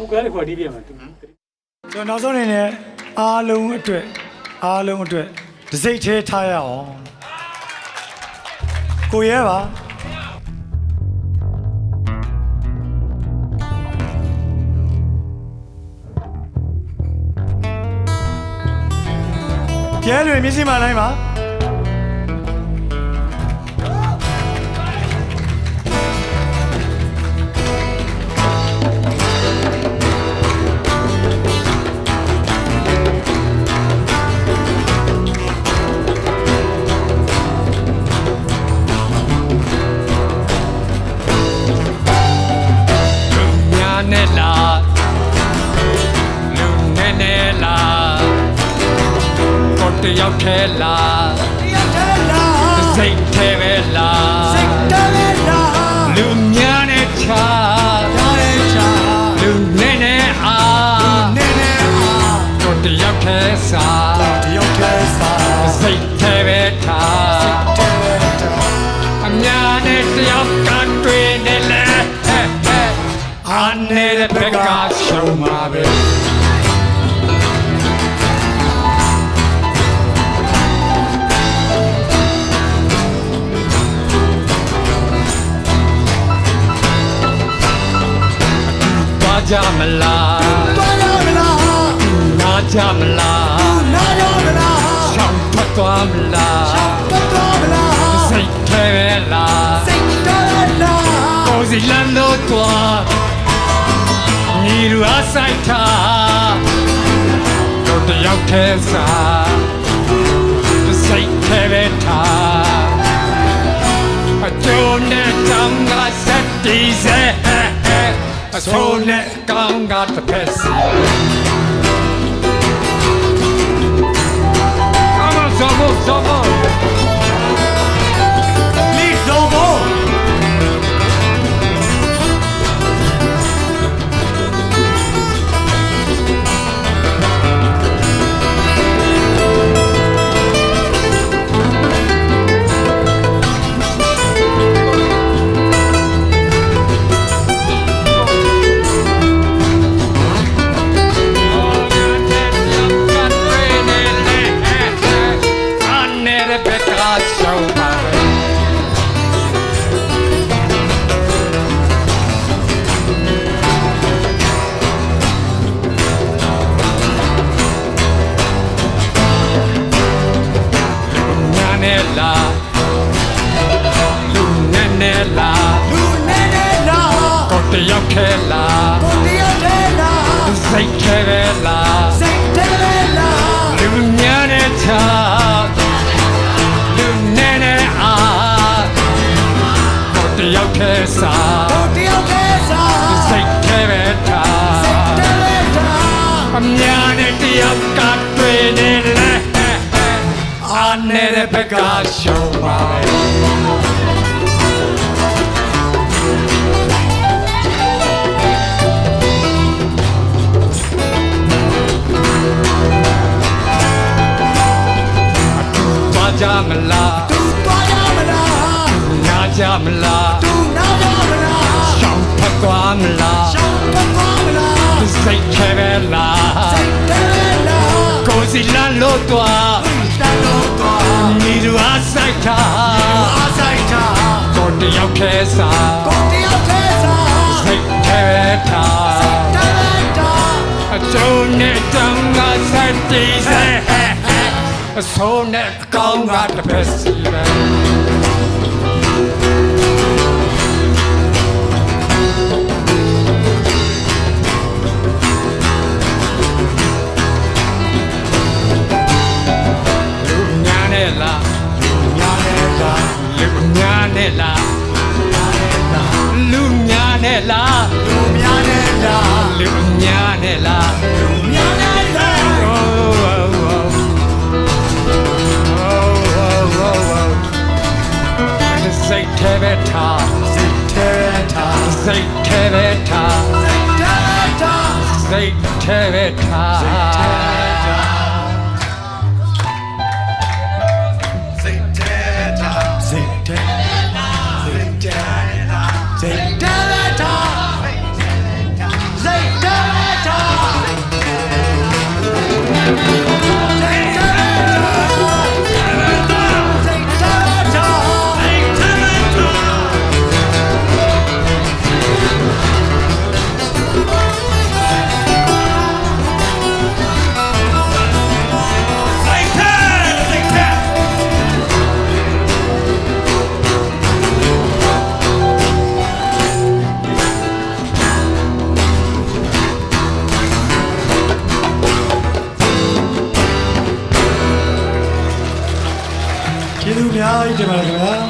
မကလည်းခေါ်ဒီးပြမှာသူကျွန်တော်နောက်ဆုံးနေနဲ့အားလုံးအတွက်တစ်စိတ်သေးထားရအောင်ကိုရဲပါကျဲလွင်မျက်စိမှတိုင်းပါတယောက်ထဲလားစိတ်ထဲပဲလားလူများနဲ့ချာလူနဲ့နဲ့အားကိုတယောက်ထဲစားစိတ်ထဲပဲထားအများနဲ့တယောက်ကတွေ့နေလဲအားနေတဲ့ဘက်ကရှုံးမှာပဲကြမလားနာကြမလားရှောင်ထွက်သွားမလားစိတ်ထဲပဲလားကိုယ်စီလမ်းလို့သွားညီလူအားဆိုင်ထားတို့တယောက်ထဲစားစိတ်ထဲပဲထားအကျိုးနဲ့တောင်းကစက်တီးစေအဆိုးနဲ့ကောင်းကတစ်ဖက်စီအမဇောဘောလီဇောဘောတယောက်ထဲလားစိတ်ထဲပဲလားလူများနဲ့ချာလူနဲ့နဲ့အားတယောက်ထဲစားစိတ်ထဲပဲထားအများနဲ့တယောက်ကတွေ့နေလဲအားနေတဲ့ဘက်ကရှုံးပါပဲကြမလားနာကြမလားရှောင်ထွက်သွားမလားစိတ်ထဲပဲလားကိုယ်စီလမ်းလို့သွားညီလူအားဆိုင်ထားကိုတယောက်ထဲစားစိတ်ထဲပဲထားအကျိုးနဲ့တောင်းကစက်တီးစေအဆိုးနဲ့ကောင်းကတစ်ဖက်စီပဲလူများနဲ့လားလူများနဲ့လားလူများနဲ့လားလူများနဲ့လားလူများနဲ့လားလူများနဲ့လားလူများနဲ့လားစိတ်ထဲပဲထားစိတ်ထဲပဲထားစိတ်ထဲပဲထားစိတ် များကြီးတင်ပါတယ်ခင်ဗျာ